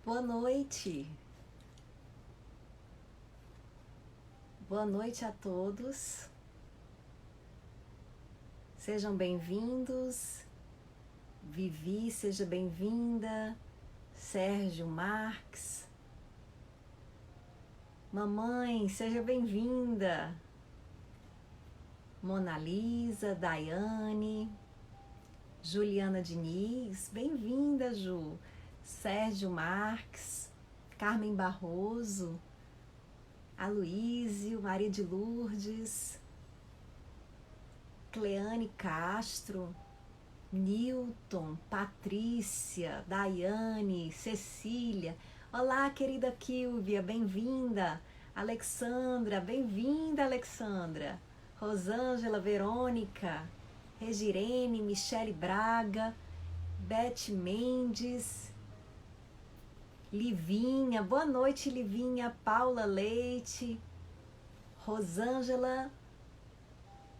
Boa noite. Boa noite a todos. Sejam bem-vindos. Vivi, seja bem-vinda. Sérgio Marques. Mamãe, seja bem-vinda. Mona Lisa, Daiane, Juliana Diniz, bem-vinda, Ju. Sérgio Marques, Carmen Barroso, Aloísio, Maria de Lourdes, Cleane Castro, Newton, Patrícia, Daiane, Cecília. Olá, querida Kílvia, bem-vinda. Alexandra, bem-vinda, Alexandra. Rosângela, Verônica, Regirene, Michele Braga, Beth Mendes, Livinha, boa noite, Livinha, Paula Leite, Rosângela,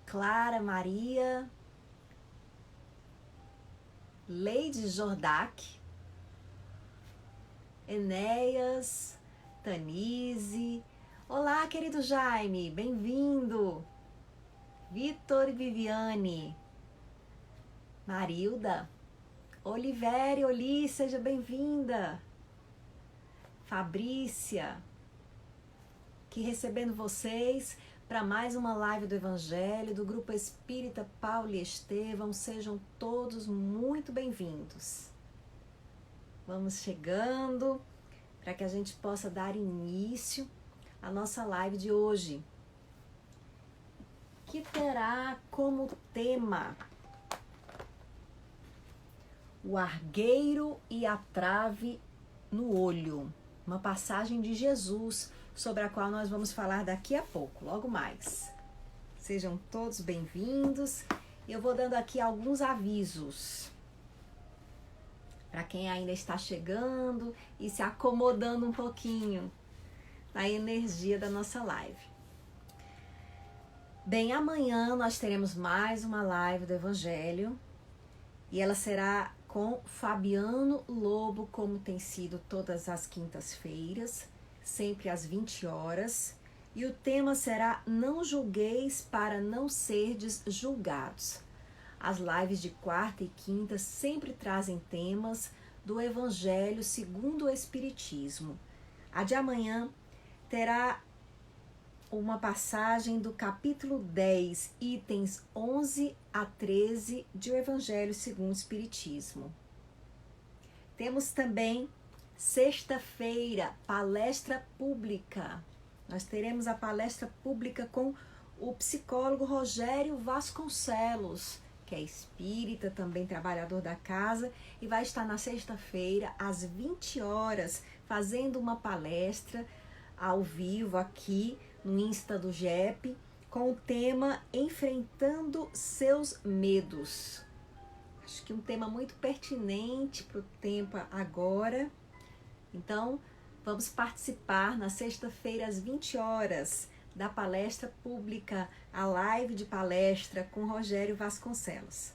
Clara Maria, Leide Jordac, Enéas, Tanise. Olá, querido Jaime, bem-vindo. Vitor e Viviane, Marilda, Olivere, Oli, seja bem-vinda. Fabrícia, aqui recebendo vocês para mais uma live do Evangelho do Grupo Espírita Paulo e Estevão. Sejam todos muito bem-vindos. Vamos chegando para que a gente possa dar início à nossa live de hoje, que terá como tema o argueiro e a trave no olho, uma passagem de Jesus sobre a qual nós vamos falar daqui a pouco, logo mais. Sejam todos bem-vindos. Eu vou dando aqui alguns avisos para quem ainda está chegando e se acomodando um pouquinho na energia da nossa live. Bem, amanhã nós teremos mais uma live do Evangelho e ela será com Fabiano Lobo, como tem sido todas as quintas-feiras, sempre às 20 horas. E o tema será Não julgueis para não serdes julgados. As lives de quarta e quinta sempre trazem temas do Evangelho segundo o Espiritismo. A de amanhã terá uma passagem do capítulo 10, itens 11 a 13 de O Evangelho segundo o Espiritismo. Temos também, sexta-feira, palestra pública. Nós teremos a palestra pública com o psicólogo Rogério Vasconcelos, que é espírita, também trabalhador da casa, e vai estar na sexta-feira, às 20 horas, fazendo uma palestra ao vivo aqui no Insta do GEP, com o tema Enfrentando Seus Medos. Acho que um tema muito pertinente para o tempo agora. Então, vamos participar na sexta-feira, às 20 horas, da palestra pública, a live de palestra com Rogério Vasconcelos.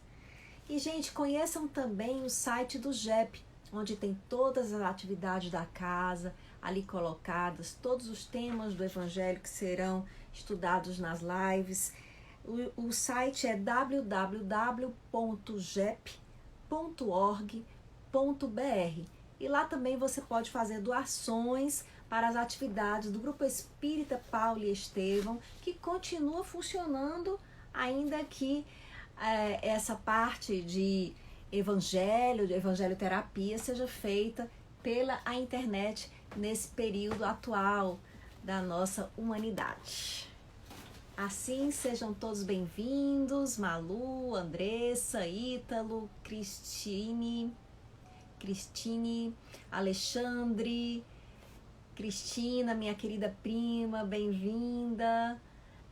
E, gente, conheçam também o site do GEP, onde tem todas as atividades da casa, ali colocadas, todos os temas do Evangelho que serão estudados nas lives. O site é www.gep.org.br e lá também você pode fazer doações para as atividades do Grupo Espírita Paulo e Estevão, que continua funcionando ainda que essa parte de Evangelho, de Evangelho Terapia, seja feita pela internet nesse período atual da nossa humanidade. Assim, sejam todos bem-vindos, Malu, Andressa, Ítalo, Cristine, Alexandre, Cristina, minha querida prima, bem-vinda,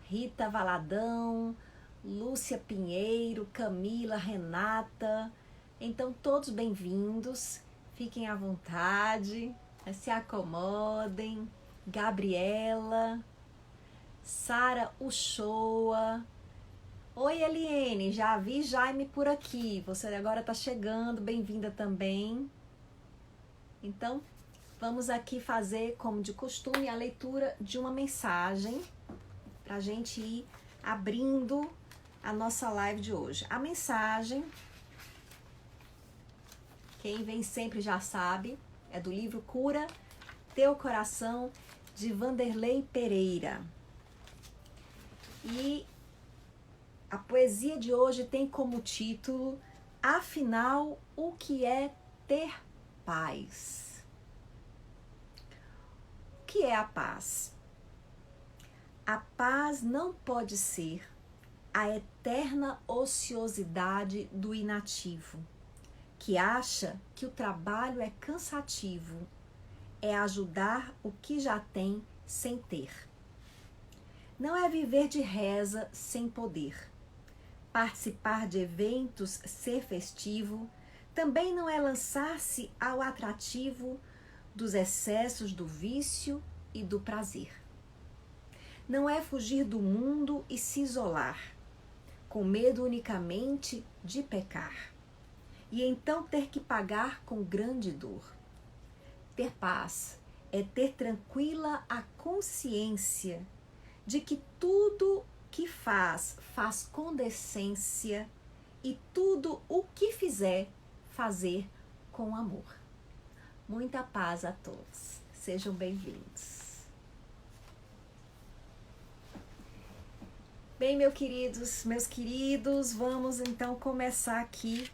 Rita Valadão, Lúcia Pinheiro, Camila, Renata. Então, todos bem-vindos, fiquem à vontade, se acomodem. Gabriela, Sara Uchoa. Oi, Eliene, já vi Jaime por aqui. Você agora está chegando, bem-vinda também. Então, Vamos aqui fazer, como de costume, a leitura de uma mensagem para a gente ir abrindo a nossa live de hoje. A mensagem, quem vem sempre já sabe, é do livro Cura Teu Coração, de Vanderlei Pereira. E a poesia de hoje tem como título: Afinal, o que é ter paz? O que é a paz? A paz não pode ser a eterna ociosidade do inativo, que acha que o trabalho é cansativo, é ajudar o que já tem sem ter. Não é viver de reza sem poder. Participar de eventos, ser festivo, também não é lançar-se ao atrativo dos excessos do vício e do prazer. Não é fugir do mundo e se isolar, com medo unicamente de pecar, e então ter que pagar com grande dor. Ter paz é ter tranquila a consciência de que tudo que faz com decência e tudo o que fizer, fazer com amor. Muita paz a todos. Sejam bem-vindos. Bem, meus queridos, vamos então começar aqui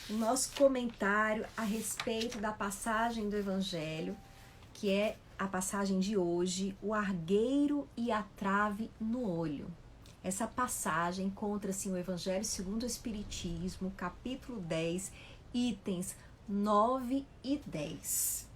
o nosso comentário a respeito da passagem do Evangelho, que é a passagem de hoje, o argueiro e a trave no olho. Essa passagem encontra-se no Evangelho segundo o Espiritismo, capítulo 10, itens 9 e 10.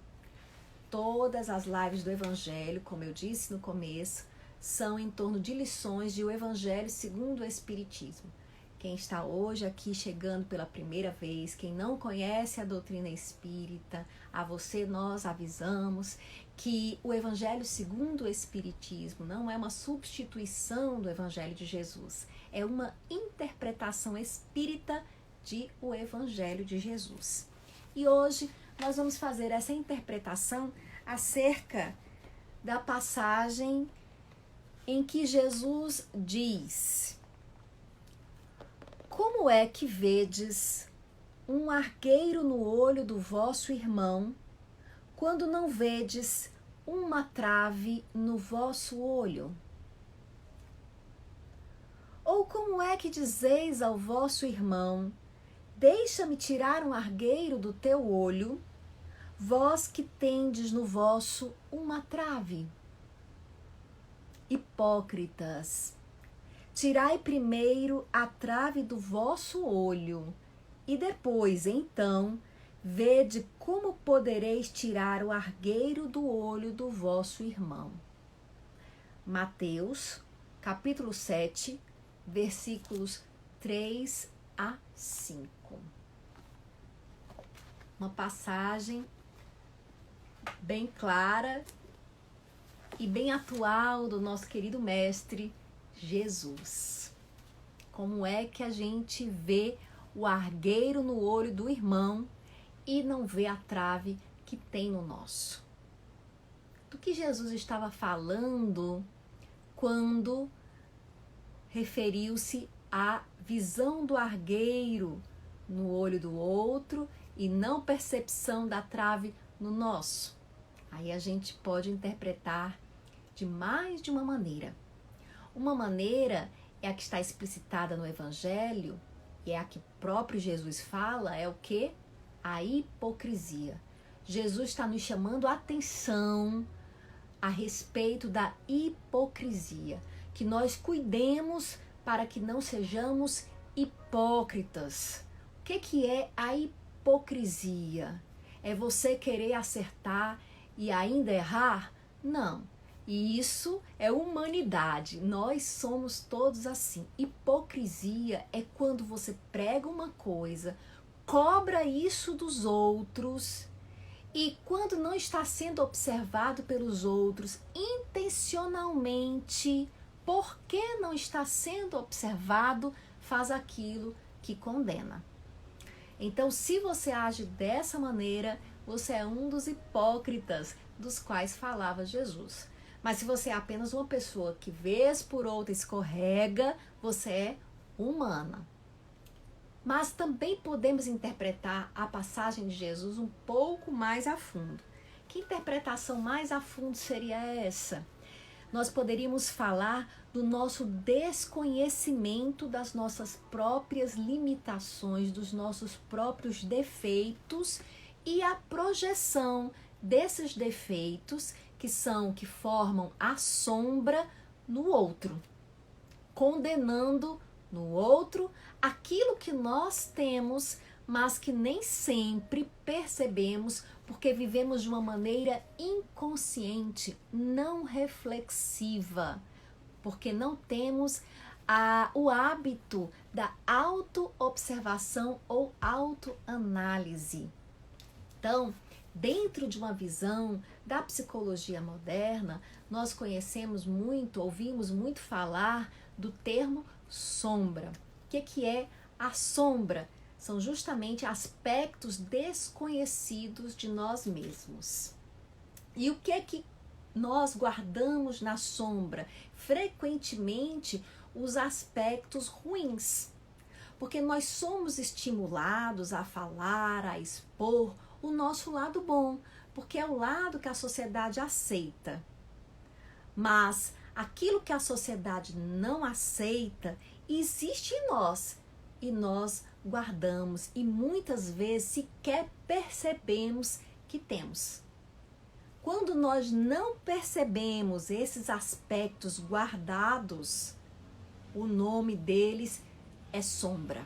Todas as lives do Evangelho, como eu disse no começo, são em torno de lições de o Evangelho segundo o Espiritismo. Quem está hoje aqui chegando pela primeira vez, quem não conhece a doutrina espírita, a você nós avisamos que o Evangelho segundo o Espiritismo não é uma substituição do Evangelho de Jesus, é uma interpretação espírita de o Evangelho de Jesus. E hoje nós vamos fazer essa interpretação acerca da passagem em que Jesus diz: como é que vedes um argueiro no olho do vosso irmão, quando não vedes uma trave no vosso olho? Ou como é que dizeis ao vosso irmão: deixa-me tirar um argueiro do teu olho, vós que tendes no vosso uma trave? Hipócritas, tirai primeiro a trave do vosso olho, e depois, então, vede como podereis tirar o argueiro do olho do vosso irmão. Mateus, capítulo 7, versículos 3 a 5. Uma passagem bem clara e bem atual do nosso querido mestre Jesus. Como é que a gente vê o argueiro no olho do irmão e não vê a trave que tem no nosso? Do que Jesus estava falando quando referiu-se à visão do argueiro no olho do outro e não percepção da trave no nosso? Aí a gente pode interpretar de mais de uma maneira. Uma maneira é a que está explicitada no Evangelho, e é a que o próprio Jesus fala, é o quê? A hipocrisia. Jesus está nos chamando a atenção a respeito da hipocrisia, que nós cuidemos para que não sejamos hipócritas. O que é a hipocrisia? É você querer acertar e ainda errar? Não. E isso é humanidade. Nós somos todos assim. Hipocrisia é quando você prega uma coisa, cobra isso dos outros, e quando não está sendo observado pelos outros intencionalmente, porque não está sendo observado, faz aquilo que condena. Então, se você age dessa maneira, você é um dos hipócritas dos quais falava Jesus. Mas se você é apenas uma pessoa que vez por outra escorrega, você é humana. Mas também podemos interpretar a passagem de Jesus um pouco mais a fundo. Que interpretação mais a fundo seria essa? Nós poderíamos falar do nosso desconhecimento das nossas próprias limitações, dos nossos próprios defeitos e a projeção desses defeitos que formam a sombra no outro, condenando no outro aquilo que nós temos, mas que nem sempre percebemos porque vivemos de uma maneira inconsciente, não reflexiva, porque não temos o hábito da autoobservação ou autoanálise. Então, dentro de uma visão da psicologia moderna, nós conhecemos muito, ouvimos muito falar do termo sombra. O que é a sombra? São justamente aspectos desconhecidos de nós mesmos. E o que é que nós guardamos na sombra? Frequentemente, os aspectos ruins. Porque nós somos estimulados a falar, a expor o nosso lado bom, porque é o lado que a sociedade aceita. Mas aquilo que a sociedade não aceita existe em nós e nós guardamos e muitas vezes sequer percebemos que temos. Quando nós não percebemos esses aspectos guardados, o nome deles é sombra.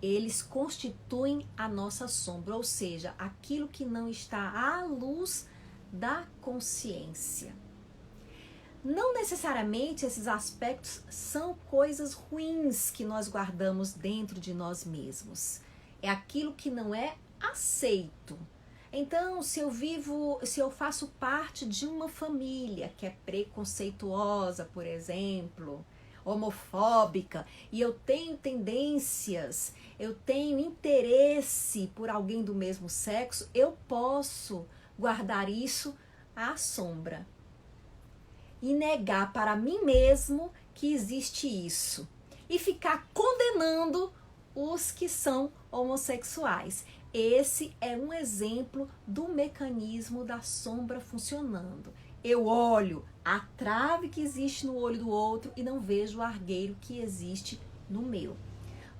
Eles constituem a nossa sombra, ou seja, aquilo que não está à luz da consciência. Não necessariamente esses aspectos são coisas ruins que nós guardamos dentro de nós mesmos. É aquilo que não é aceito. Então, se eu faço parte de uma família que é preconceituosa, por exemplo, homofóbica, e eu tenho tendências, eu tenho interesse por alguém do mesmo sexo, eu posso guardar isso à sombra e negar para mim mesmo que existe isso e ficar condenando os que são homossexuais. Esse é um exemplo do mecanismo da sombra funcionando. Eu olho a trave que existe no olho do outro e não vejo o argueiro que existe no meu.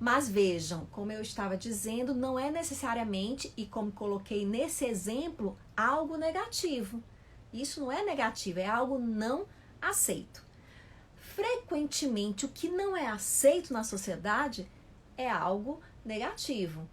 Mas vejam, como eu estava dizendo, não é necessariamente, e como coloquei nesse exemplo, algo negativo. Isso não é negativo, é algo não aceito. Frequentemente, o que não é aceito na sociedade é algo negativo,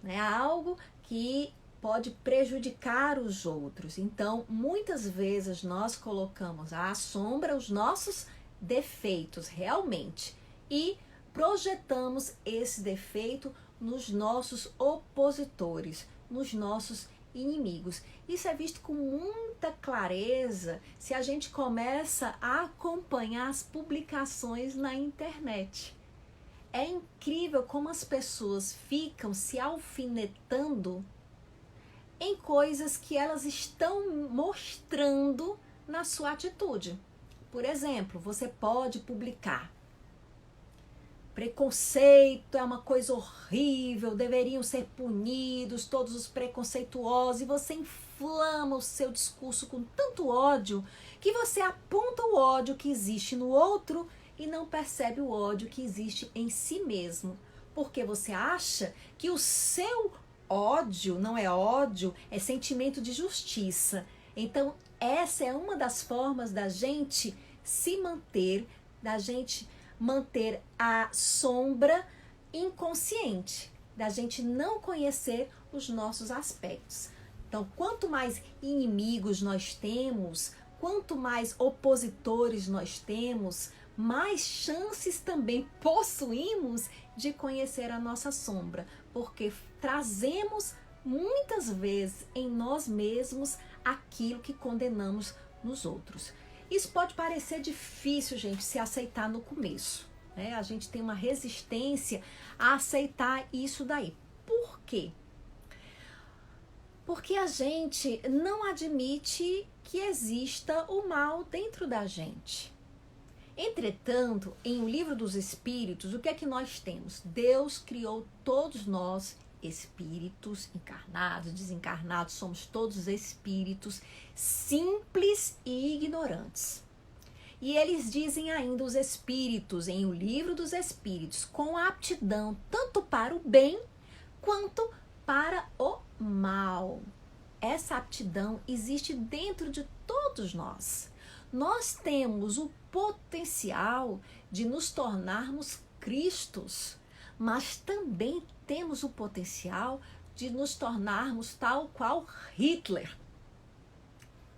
é algo que pode prejudicar os outros. Então, muitas vezes nós colocamos à sombra os nossos defeitos realmente e projetamos esse defeito nos nossos opositores, nos nossos inimigos. Isso é visto com muita clareza se a gente começa a acompanhar as publicações na internet. É incrível como as pessoas ficam se alfinetando em coisas que elas estão mostrando na sua atitude. Por exemplo, você pode publicar: preconceito é uma coisa horrível, deveriam ser punidos todos os preconceituosos, e você inflama o seu discurso com tanto ódio que você aponta o ódio que existe no outro e não percebe o ódio que existe em si mesmo, porque você acha que o seu ódio não é ódio, é sentimento de justiça. Então, essa é uma das formas da gente se manter, da gente manter a sombra inconsciente, da gente não conhecer os nossos aspectos. Então, quanto mais inimigos nós temos, quanto mais opositores nós temos, mais chances também possuímos de conhecer a nossa sombra, porque trazemos muitas vezes em nós mesmos aquilo que condenamos nos outros. Isso pode parecer difícil, gente, se aceitar no começo, né? A gente tem uma resistência a aceitar isso daí. Por quê? Porque a gente não admite que exista o mal dentro da gente. Entretanto, em O Livro dos Espíritos, o que é que nós temos? Deus criou todos nós, espíritos, encarnados, desencarnados, somos todos espíritos simples e ignorantes. E eles dizem ainda, os espíritos, em O Livro dos Espíritos, com aptidão tanto para o bem quanto para o mal. Essa aptidão existe dentro de todos nós. Nós temos o potencial de nos tornarmos Cristos, mas também temos o potencial de nos tornarmos tal qual Hitler.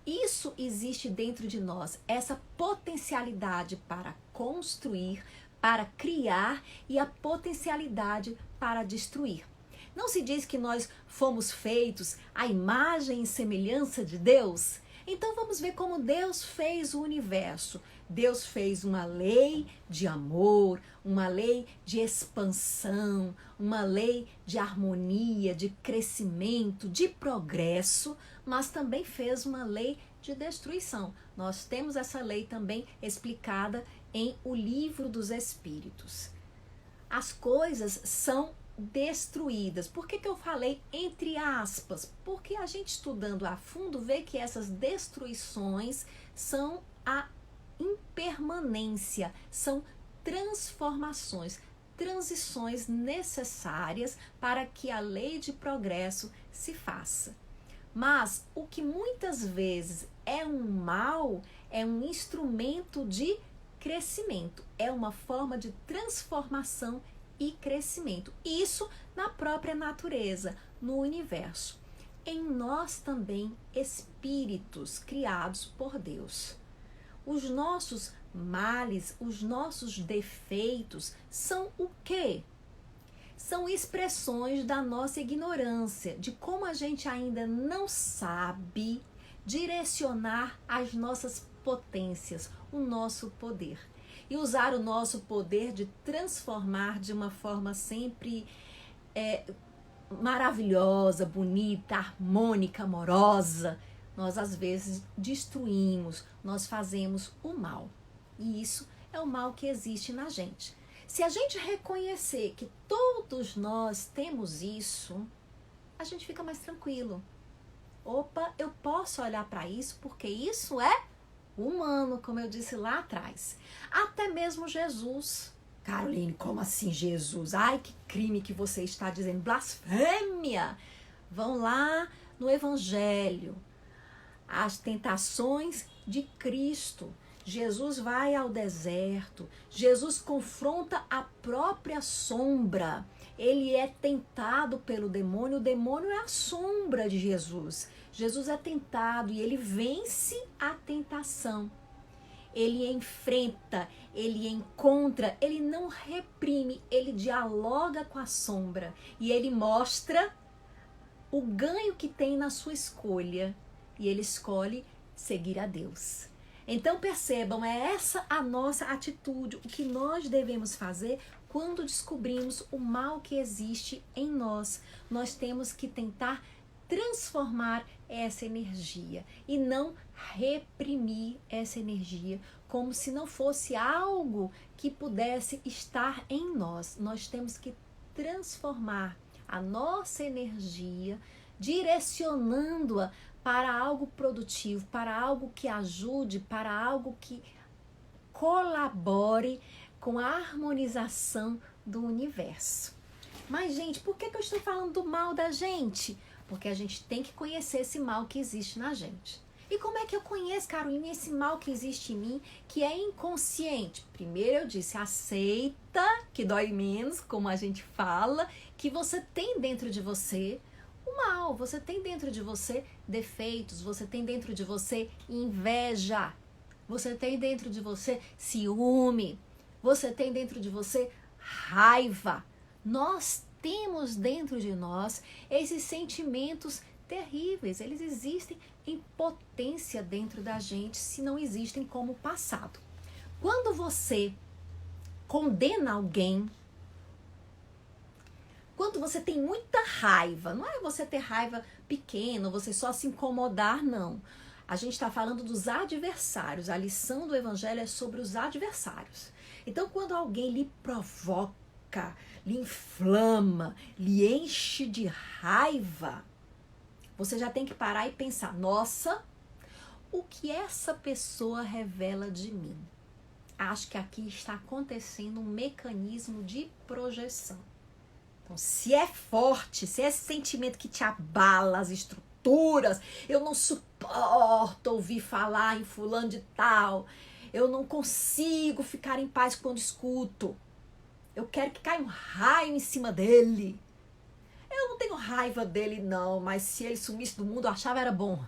Isso existe dentro de nós, essa potencialidade para construir, para criar e a potencialidade para destruir. Não se diz que nós fomos feitos à imagem e semelhança de Deus? Então vamos ver como Deus fez o universo. Deus fez uma lei de amor, uma lei de expansão, uma lei de harmonia, de crescimento, de progresso, mas também fez uma lei de destruição. Nós temos essa lei também explicada em O Livro dos Espíritos. As coisas são destruídas. Por que eu falei entre aspas? Porque a gente estudando a fundo vê que essas destruições são a impermanência, são transformações, transições necessárias para que a lei de progresso se faça. Mas o que muitas vezes é um mal, é um instrumento de crescimento, é uma forma de transformação e crescimento. Isso na própria natureza, no universo. Em nós também, espíritos criados por Deus. Os nossos males, os nossos defeitos são o quê? São expressões da nossa ignorância, de como a gente ainda não sabe direcionar as nossas potências, o nosso poder. E usar o nosso poder de transformar de uma forma sempre maravilhosa, bonita, harmônica, amorosa. Nós às vezes destruímos, nós fazemos o mal. E isso é o mal que existe na gente. Se a gente reconhecer que todos nós temos isso, a gente fica mais tranquilo. Opa, eu posso olhar para isso porque isso é humano, como eu disse lá atrás. Até mesmo Jesus. Caroline, como assim Jesus? Ai, que crime que você está dizendo, blasfêmia! Vão lá no Evangelho, as tentações de Cristo. Jesus vai ao deserto, Jesus confronta a própria sombra. Ele é tentado pelo demônio, o demônio é a sombra de Jesus. Jesus é tentado e ele vence a tentação. Ele enfrenta, ele encontra, ele não reprime, ele dialoga com a sombra e ele mostra o ganho que tem na sua escolha e ele escolhe seguir a Deus. Então percebam, é essa a nossa atitude, o que nós devemos fazer quando descobrimos o mal que existe em nós. Nós temos que tentar transformar essa energia e não reprimir essa energia como se não fosse algo que pudesse estar em nós. Nós temos que transformar a nossa energia, direcionando-a para algo produtivo, para algo que ajude, para algo que colabore com a harmonização do universo. Mas, gente, por que eu estou falando do mal da gente? Porque a gente tem que conhecer esse mal que existe na gente. E como é que eu conheço, Carolina, esse mal que existe em mim, que é inconsciente? Primeiro eu disse, aceita, que dói menos, como a gente fala, que você tem dentro de você o mal, você tem dentro de você defeitos, você tem dentro de você inveja, você tem dentro de você ciúme, você tem dentro de você raiva. Nós temos dentro de nós esses sentimentos terríveis, eles existem em potência dentro da gente, se não existem como passado. Quando você condena alguém, Quando você tem muita raiva, não é você ter raiva pequena, você só se incomodar, não. A gente está falando dos adversários. A lição do evangelho é sobre os adversários. Então, quando alguém lhe provoca, lhe inflama, lhe enche de raiva, você já tem que parar e pensar, nossa, o que essa pessoa revela de mim? Acho que aqui está acontecendo um mecanismo de projeção. Então, se é forte, se é esse sentimento que te abala as estruturas, eu não suporto ouvir falar em fulano de tal, eu não consigo ficar em paz quando escuto, eu quero que caia um raio em cima dele. Eu não tenho raiva dele não, mas se ele sumisse do mundo eu achava era bom.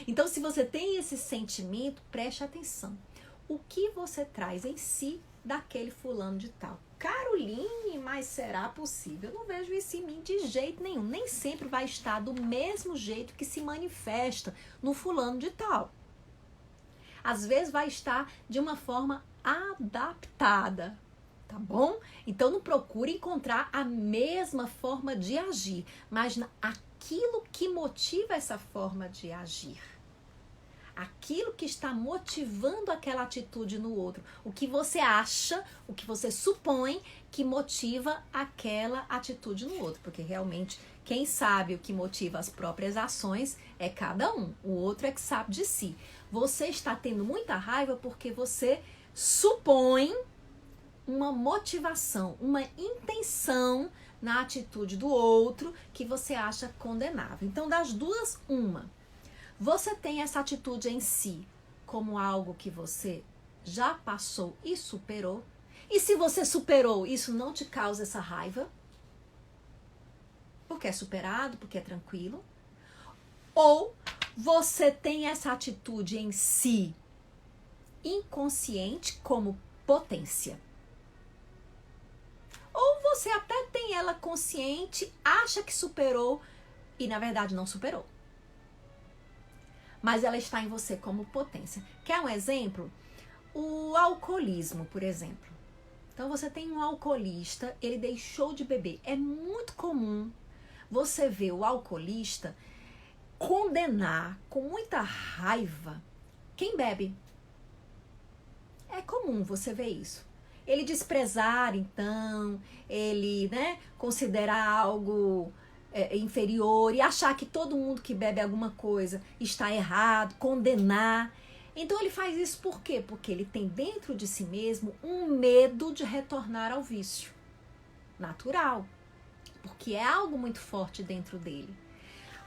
Então, se você tem esse sentimento, preste atenção. O que você traz em si daquele fulano de tal? Caroline, mas será possível? Eu não vejo isso em mim de jeito nenhum. Nem sempre vai estar do mesmo jeito que se manifesta no fulano de tal. Às vezes vai estar de uma forma adaptada, tá bom? Então não procure encontrar a mesma forma de agir, mas aquilo que motiva essa forma de agir. Aquilo que está motivando aquela atitude no outro. O que você acha, o que você supõe que motiva aquela atitude no outro. Porque realmente quem sabe o que motiva as próprias ações é cada um. O outro é que sabe de si. Você está tendo muita raiva porque você supõe uma motivação, uma intenção na atitude do outro que você acha condenável. Então, das duas, uma. Você tem essa atitude em si como algo que você já passou e superou? E se você superou, isso não te causa essa raiva? Porque é superado, porque é tranquilo? Ou você tem essa atitude em si inconsciente como potência? Ou você até tem ela consciente, acha que superou e na verdade não superou? Mas ela está em você como potência. Quer um exemplo? O alcoolismo, por exemplo. Então você tem um alcoolista, ele deixou de beber. É muito comum você ver o alcoolista condenar com muita raiva quem bebe. É comum você ver isso. Ele desprezar, então, ele, considerar algo inferior e achar que todo mundo que bebe alguma coisa está errado, condenar. Então ele faz isso por quê? Porque ele tem dentro de si mesmo um medo de retornar ao vício. Natural. Porque é algo muito forte dentro dele.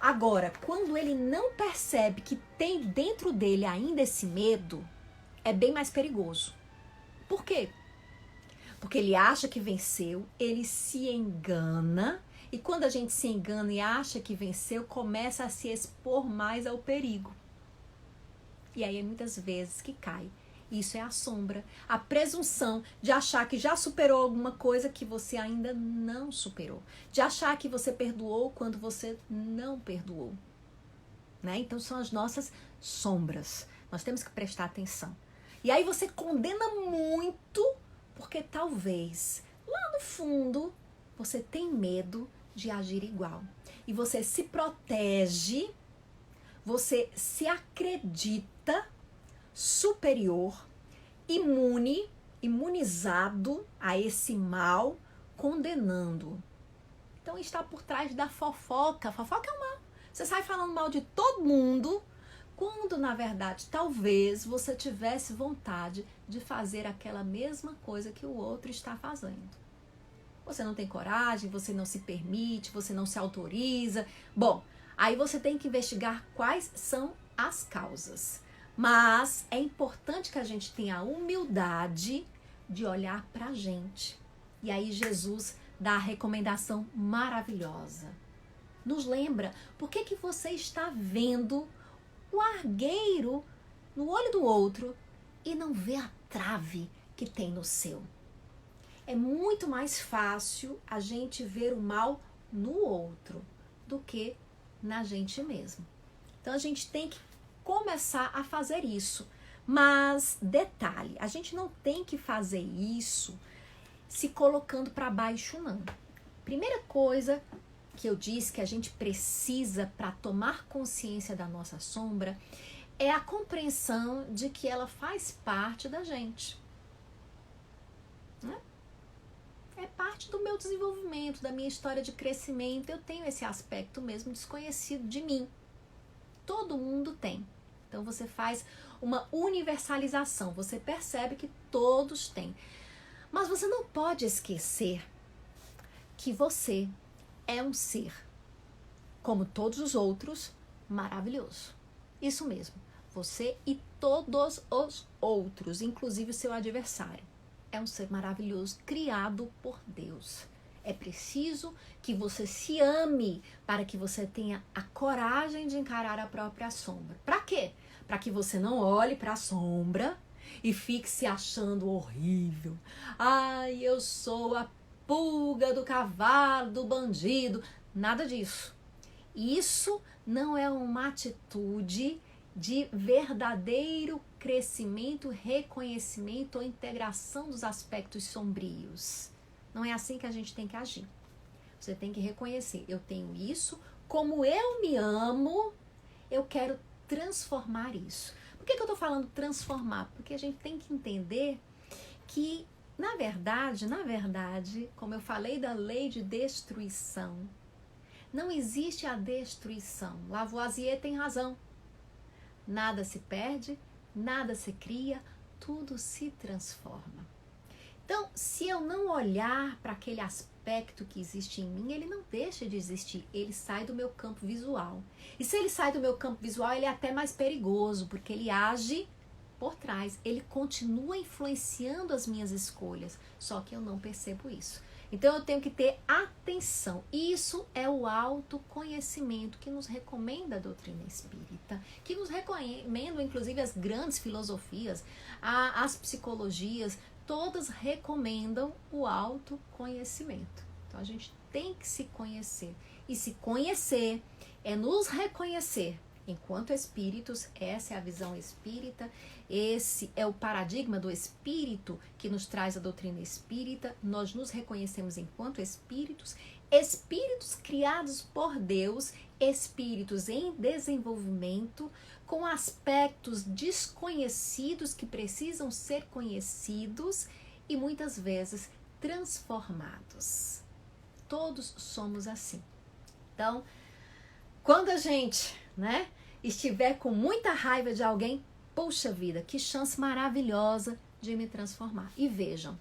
Agora, quando ele não percebe que tem dentro dele ainda esse medo, é bem mais perigoso. Por quê? Porque ele acha que venceu, ele se engana. E quando a gente se engana e acha que venceu, começa a se expor mais ao perigo. E aí é muitas vezes que cai. Isso é a sombra, a presunção de achar que já superou alguma coisa que você ainda não superou. De achar que você perdoou quando você não perdoou. Então são as nossas sombras. Nós temos que prestar atenção. E aí você condena muito porque talvez lá no fundo você tem medo de agir igual. E você se protege, você se acredita superior, imunizado a esse mal, condenando. Então está por trás da fofoca. A fofoca é uma... Você sai falando mal de todo mundo, quando na verdade talvez você tivesse vontade de fazer aquela mesma coisa que o outro está fazendo. Você não tem coragem, você não se permite, você não se autoriza. Bom, aí você tem que investigar quais são as causas. Mas é importante que a gente tenha a humildade de olhar para a gente. E aí Jesus dá a recomendação maravilhosa. Nos lembra, por que você está vendo o argueiro no olho do outro e não vê a trave que tem no seu? É muito mais fácil a gente ver o mal no outro do que na gente mesmo. Então a gente tem que começar a fazer isso. Mas, detalhe, a gente não tem que fazer isso se colocando para baixo, não. Primeira coisa que eu disse que a gente precisa para tomar consciência da nossa sombra é a compreensão de que ela faz parte da gente. Né? É parte do meu desenvolvimento, da minha história de crescimento. Eu tenho esse aspecto mesmo desconhecido de mim. Todo mundo tem. Então você faz uma universalização, você percebe que todos têm. Mas você não pode esquecer que você é um ser, como todos os outros, maravilhoso. Isso mesmo, você e todos os outros, inclusive o seu adversário. É um ser maravilhoso, criado por Deus. É preciso que você se ame para que você tenha a coragem de encarar a própria sombra. Para quê? Para que você não olhe para a sombra e fique se achando horrível. Ai, eu sou a pulga do cavalo, do bandido. Nada disso. Isso não é uma atitude de verdadeiro crescimento, reconhecimento ou integração dos aspectos sombrios. Não é assim que a gente tem que agir. Você tem que reconhecer, eu tenho isso, como eu me amo, eu quero transformar isso. Por que eu estou falando transformar? Porque a gente tem que entender que, na verdade, como eu falei da lei de destruição, não existe a destruição. Lavoisier tem razão. Nada se perde, nada se cria, tudo se transforma. Então, se eu não olhar para aquele aspecto que existe em mim, ele não deixa de existir, ele sai do meu campo visual. E se ele sai do meu campo visual, ele é até mais perigoso, porque ele age por trás, ele continua influenciando as minhas escolhas, só que eu não percebo isso. Então eu tenho que ter atenção. Isso é o autoconhecimento que nos recomenda a doutrina espírita, que nos recomenda inclusive as grandes filosofias, as psicologias, todas recomendam o autoconhecimento. Então a gente tem que se conhecer. E se conhecer é nos reconhecer enquanto espíritos, essa é a visão espírita, esse é o paradigma do espírito que nos traz a doutrina espírita. Nós nos reconhecemos enquanto espíritos, espíritos criados por Deus, espíritos em desenvolvimento, com aspectos desconhecidos que precisam ser conhecidos e muitas vezes transformados. Todos somos assim. Então, quando a gente, estiver com muita raiva de alguém, puxa vida, que chance maravilhosa de me transformar. E vejam,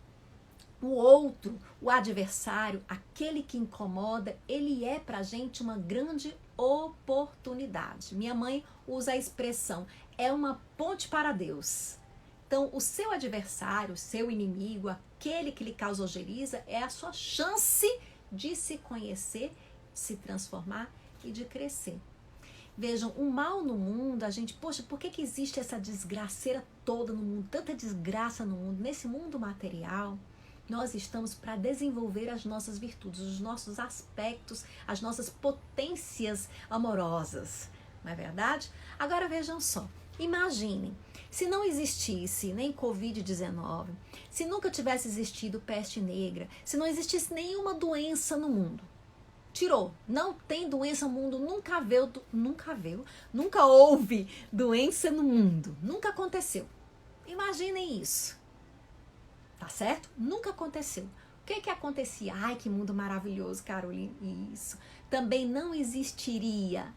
o outro, o adversário, aquele que incomoda, ele é pra gente uma grande oportunidade. Minha mãe usa a expressão, é uma ponte para Deus. Então, o seu adversário, o seu inimigo, aquele que lhe causa ojeriza, é a sua chance de se conhecer, de se transformar e de crescer. Vejam, o mal no mundo, a gente, poxa, por que existe essa desgraceira toda no mundo, tanta desgraça no mundo? Nesse mundo material, nós estamos para desenvolver as nossas virtudes, os nossos aspectos, as nossas potências amorosas, não é verdade? Agora vejam só, imaginem, se não existisse nem Covid-19, se nunca tivesse existido peste negra, se não existisse nenhuma doença no mundo, tirou, não tem doença no mundo, nunca houve doença no mundo, nunca aconteceu. Imaginem isso, tá certo? Nunca aconteceu. O que acontecia? Ai, que mundo maravilhoso, Carolina, isso. Também não existiria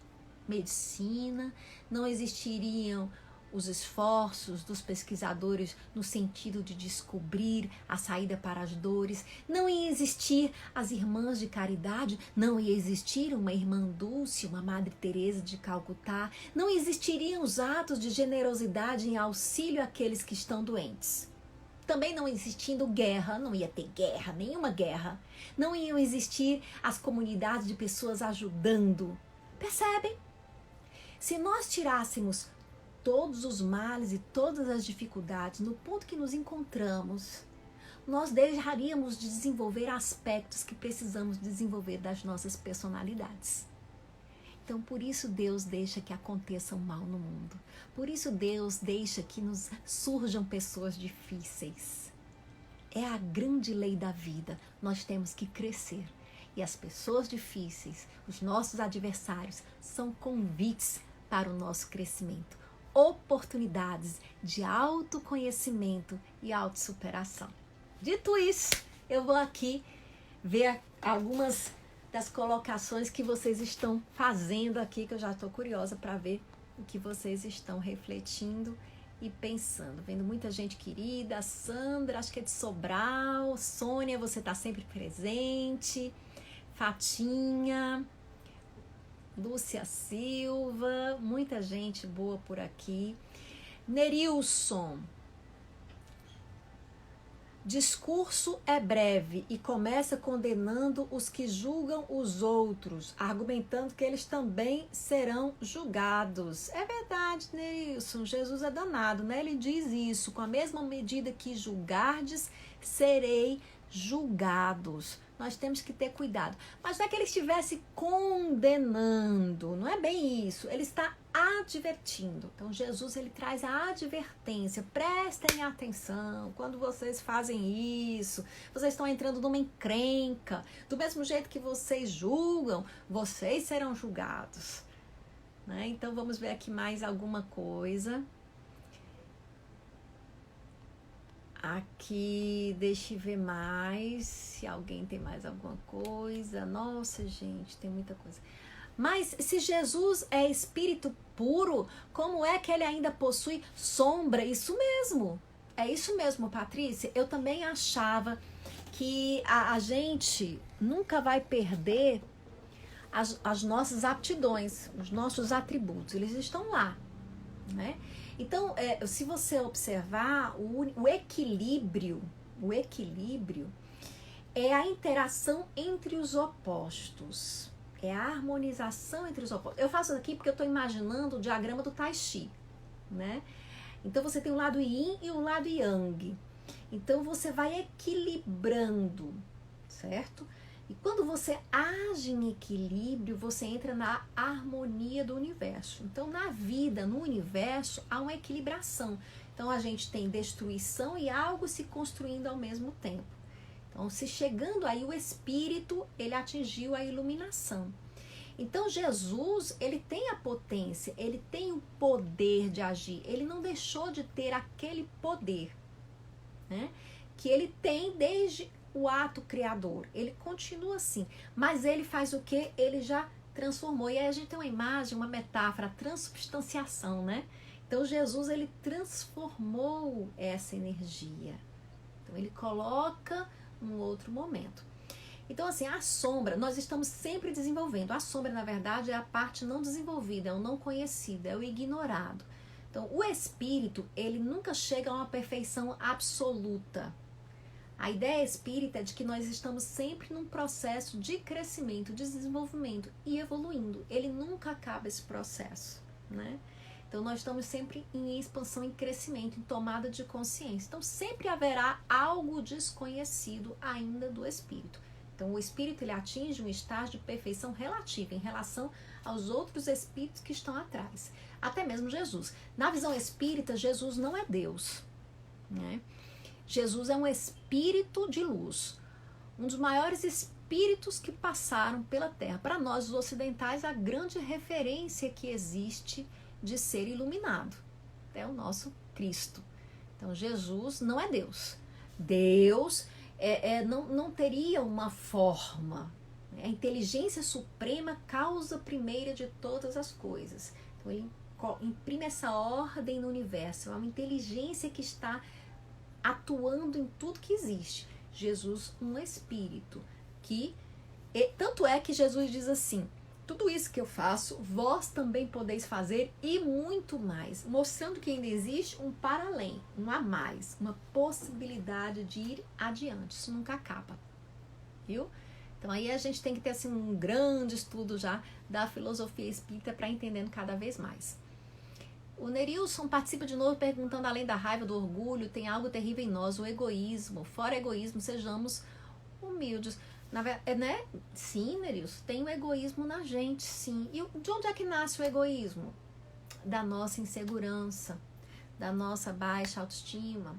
medicina, não existiriam os esforços dos pesquisadores no sentido de descobrir a saída para as dores, não ia existir as irmãs de caridade, não ia existir uma irmã Dulce, uma Madre Teresa de Calcutá, não existiriam os atos de generosidade em auxílio àqueles que estão doentes. Também não existindo guerra, não ia ter guerra, nenhuma guerra, não iam existir as comunidades de pessoas ajudando. Percebem? Se nós tirássemos todos os males e todas as dificuldades no ponto que nos encontramos, nós deixaríamos de desenvolver aspectos que precisamos desenvolver das nossas personalidades. Então, por isso Deus deixa que aconteça o mal no mundo. Por isso Deus deixa que nos surjam pessoas difíceis. É a grande lei da vida. Nós temos que crescer. E as pessoas difíceis, os nossos adversários, são convites para o nosso crescimento, oportunidades de autoconhecimento e autossuperação. Dito isso, eu vou aqui ver algumas das colocações que vocês estão fazendo aqui, que eu já estou curiosa para ver o que vocês estão refletindo e pensando. Vendo muita gente querida, Sandra, acho que é de Sobral, Sônia, você está sempre presente, Fatinha, Lúcia Silva, muita gente boa por aqui. Nerilson, discurso é breve e começa condenando os que julgam os outros, argumentando que eles também serão julgados. É verdade, Nerilson, Jesus é danado, né? Ele diz isso, com a mesma medida que julgardes, serei julgados. Nós temos que ter cuidado. Mas não é que ele estivesse condenando, não é bem isso. Ele está advertindo. Então, Jesus, ele traz a advertência. Prestem atenção. Quando vocês fazem isso, vocês estão entrando numa encrenca. Do mesmo jeito que vocês julgam, vocês serão julgados. Né? Então, vamos ver aqui mais alguma coisa. Aqui, deixa eu ver mais, se alguém tem mais alguma coisa. Nossa, gente, tem muita coisa. Mas se Jesus é espírito puro, como é que ele ainda possui sombra? Isso mesmo. É isso mesmo, Patrícia. Eu também achava que a gente nunca vai perder as nossas aptidões, os nossos atributos. Eles estão lá, né? Então, se você observar, o equilíbrio é a interação entre os opostos, é a harmonização entre os opostos. Eu faço aqui porque eu estou imaginando o diagrama do Tai Chi, né? Então, você tem o lado Yin e o lado Yang. Então, você vai equilibrando, certo? E quando você age em equilíbrio, você entra na harmonia do universo. Então, na vida, no universo, há uma equilibração. Então, a gente tem destruição e algo se construindo ao mesmo tempo. Então, se chegando aí o Espírito, ele atingiu a iluminação. Então, Jesus, ele tem a potência, ele tem o poder de agir. Ele não deixou de ter aquele poder, né? Que ele tem desde o ato criador, ele continua assim, mas ele faz o que? Ele já transformou. E aí a gente tem uma imagem, uma metáfora, a transubstanciação, né? Então Jesus, ele transformou essa energia. Então ele coloca num outro momento. Então assim, a sombra, nós estamos sempre desenvolvendo. A sombra, na verdade, é a parte não desenvolvida, é o não conhecido, é o ignorado. Então o espírito, ele nunca chega a uma perfeição absoluta. A ideia espírita é de que nós estamos sempre num processo de crescimento, de desenvolvimento e evoluindo. Ele nunca acaba esse processo, né? Então, nós estamos sempre em expansão, em crescimento, em tomada de consciência. Então, sempre haverá algo desconhecido ainda do espírito. Então, o espírito, ele atinge um estágio de perfeição relativa em relação aos outros espíritos que estão atrás. Até mesmo Jesus. Na visão espírita, Jesus não é Deus, né? Jesus é um espírito de luz, um dos maiores espíritos que passaram pela Terra. Para nós, os ocidentais, a grande referência que existe de ser iluminado é o nosso Cristo. Então, Jesus não é Deus. Deus não teria uma forma. A inteligência suprema, causa primeira de todas as coisas. Então, ele imprime essa ordem no universo. É uma inteligência que está atuando em tudo que existe. Jesus, um espírito que... tanto é que Jesus diz assim: tudo isso que eu faço, vós também podeis fazer e muito mais, mostrando que ainda existe um para além, um a mais, uma possibilidade de ir adiante. Isso nunca acaba, viu? Então aí a gente tem que ter assim, um grande estudo já da filosofia espírita para entendendo cada vez mais. O Nerilson participa de novo perguntando: além da raiva, do orgulho, tem algo terrível em nós, o egoísmo. Fora egoísmo, sejamos humildes. Né? Sim, Nerilson, tem o egoísmo na gente, sim. E de onde é que nasce o egoísmo? Da nossa insegurança, da nossa baixa autoestima.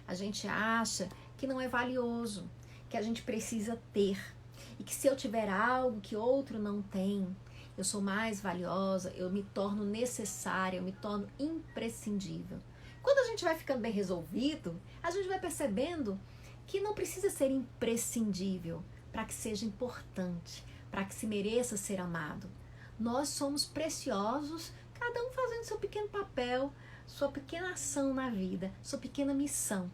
A gente acha que não é valioso, que a gente precisa ter. e que se eu tiver algo que outro não tem, eu sou mais valiosa, eu me torno necessária, eu me torno imprescindível. Quando a gente vai ficando bem resolvido, a gente vai percebendo que não precisa ser imprescindível para que seja importante, para que se mereça ser amado. Nós somos preciosos, cada um fazendo seu pequeno papel, sua pequena ação na vida, sua pequena missão.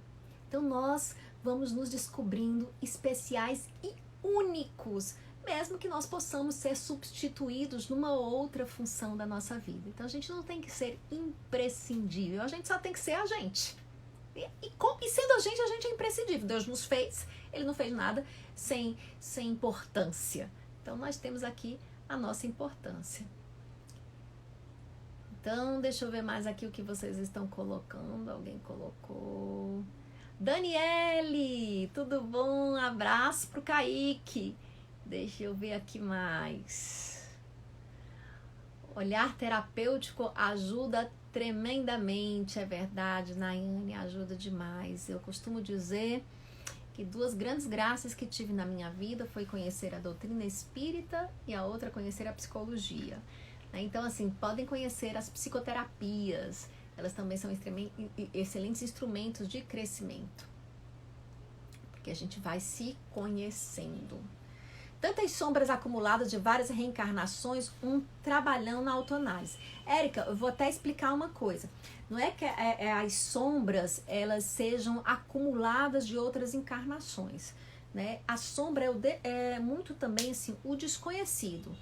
Então nós vamos nos descobrindo especiais e únicos, mesmo que nós possamos ser substituídos numa outra função da nossa vida. Então a gente não tem que ser imprescindível, a gente só tem que ser a gente. E sendo a gente é imprescindível. Deus nos fez, Ele não fez nada sem importância. Então nós temos aqui a nossa importância. Então deixa eu ver mais aqui o que vocês estão colocando. Alguém colocou... Daniele, tudo bom? Abraço pro Kaique. Deixa eu ver aqui mais. Olhar terapêutico ajuda tremendamente, é verdade, Nayane, ajuda demais. Eu costumo dizer que 2 grandes graças que tive na minha vida foi conhecer a doutrina espírita e a outra conhecer a psicologia. Então, assim, podem conhecer as psicoterapias, elas também são excelentes instrumentos de crescimento, porque a gente vai se conhecendo. Tantas sombras acumuladas de várias reencarnações, um trabalhão na autoanálise. Érica, eu vou até explicar uma coisa. Não é que as sombras elas sejam acumuladas de outras encarnações, né? A sombra é muito também assim, o desconhecido.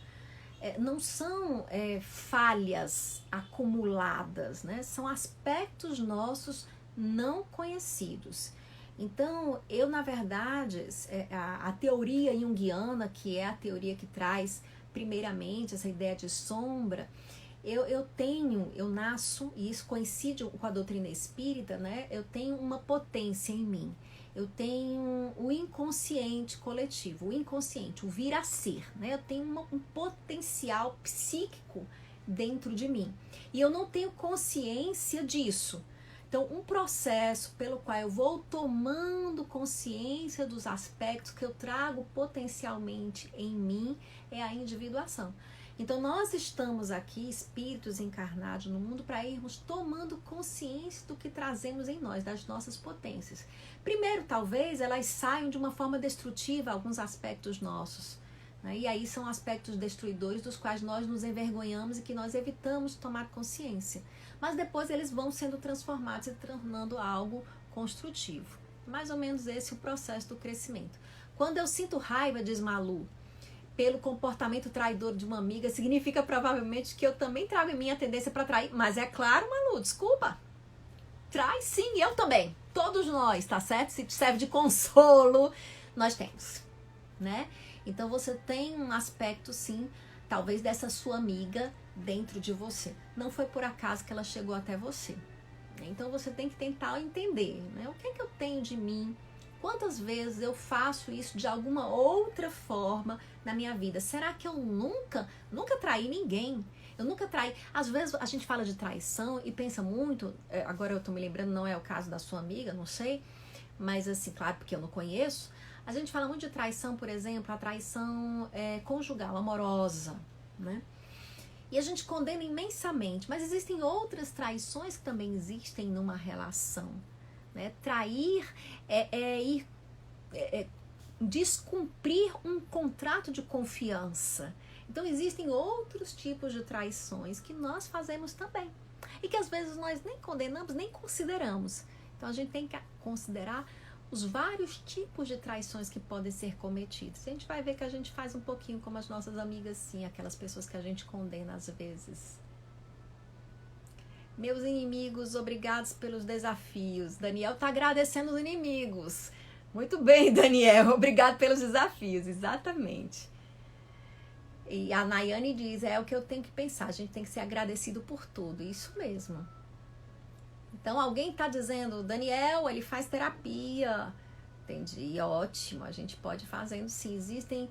Não são falhas acumuladas, né? São aspectos nossos não conhecidos. Então, eu, na verdade, a teoria junguiana, que é a teoria que traz, primeiramente, essa ideia de sombra, eu nasço, e isso coincide com a doutrina espírita, né? Eu tenho uma potência em mim. Eu tenho o inconsciente coletivo, o inconsciente, o vir a ser, né? Eu tenho um potencial psíquico dentro de mim. E eu não tenho consciência disso. Então, um processo pelo qual eu vou tomando consciência dos aspectos que eu trago potencialmente em mim é a individuação. Então, nós estamos aqui, espíritos encarnados no mundo, para irmos tomando consciência do que trazemos em nós, das nossas potências. Primeiro, talvez, elas saiam de uma forma destrutiva, alguns aspectos nossos, né? E aí são aspectos destruidores dos quais nós nos envergonhamos e que nós evitamos tomar consciência. Mas depois eles vão sendo transformados e tornando algo construtivo. Mais ou menos esse é o processo do crescimento. Quando eu sinto raiva, diz Malu, pelo comportamento traidor de uma amiga, significa provavelmente que eu também trago em mim a tendência para trair. Mas é claro, Malu, desculpa. Traz sim, eu também. Todos nós, tá certo? Se te serve de consolo, nós temos, né? Então você tem um aspecto, sim, talvez dessa sua amiga dentro de você. Não foi por acaso que ela chegou até você. Então você tem que tentar entender, né? O que é que eu tenho de mim? Quantas vezes eu faço isso de alguma outra forma na minha vida? Será que eu nunca traí ninguém? Eu nunca traí. Às vezes a gente fala de traição e pensa muito, agora eu tô me lembrando, não é o caso da sua amiga, não sei, mas assim, claro, porque eu não conheço. A gente fala muito de traição, por exemplo, a traição conjugal, amorosa, né? E a gente condena imensamente, mas existem outras traições que também existem numa relação, né? Trair é descumprir um contrato de confiança. Então existem outros tipos de traições que nós fazemos também e que às vezes nós nem condenamos, nem consideramos. Então a gente tem que considerar os vários tipos de traições que podem ser cometidas. A gente vai ver que a gente faz um pouquinho como as nossas amigas, sim, aquelas pessoas que a gente condena às vezes. Meus inimigos, obrigados pelos desafios. Daniel está agradecendo os inimigos. Muito bem, Daniel, obrigado pelos desafios, exatamente. E a Nayane diz, é o que eu tenho que pensar, a gente tem que ser agradecido por tudo, isso mesmo. Então alguém está dizendo, Daniel, ele faz terapia. Entendi, ótimo, a gente pode ir fazendo sim. Existem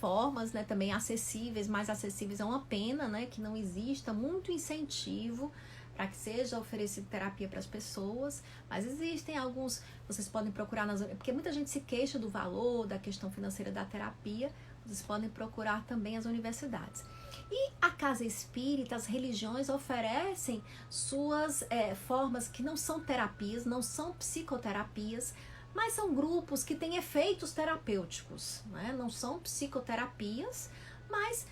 formas, né, também acessíveis, mais acessíveis. É uma pena, né, que não exista muito incentivo para que seja oferecida terapia para as pessoas, mas existem alguns, vocês podem procurar, porque muita gente se queixa do valor, da questão financeira da terapia, vocês podem procurar também as universidades. E a casa espírita, as religiões oferecem suas formas que não são terapias, não são psicoterapias, mas são grupos que têm efeitos terapêuticos, né? Não são psicoterapias, mas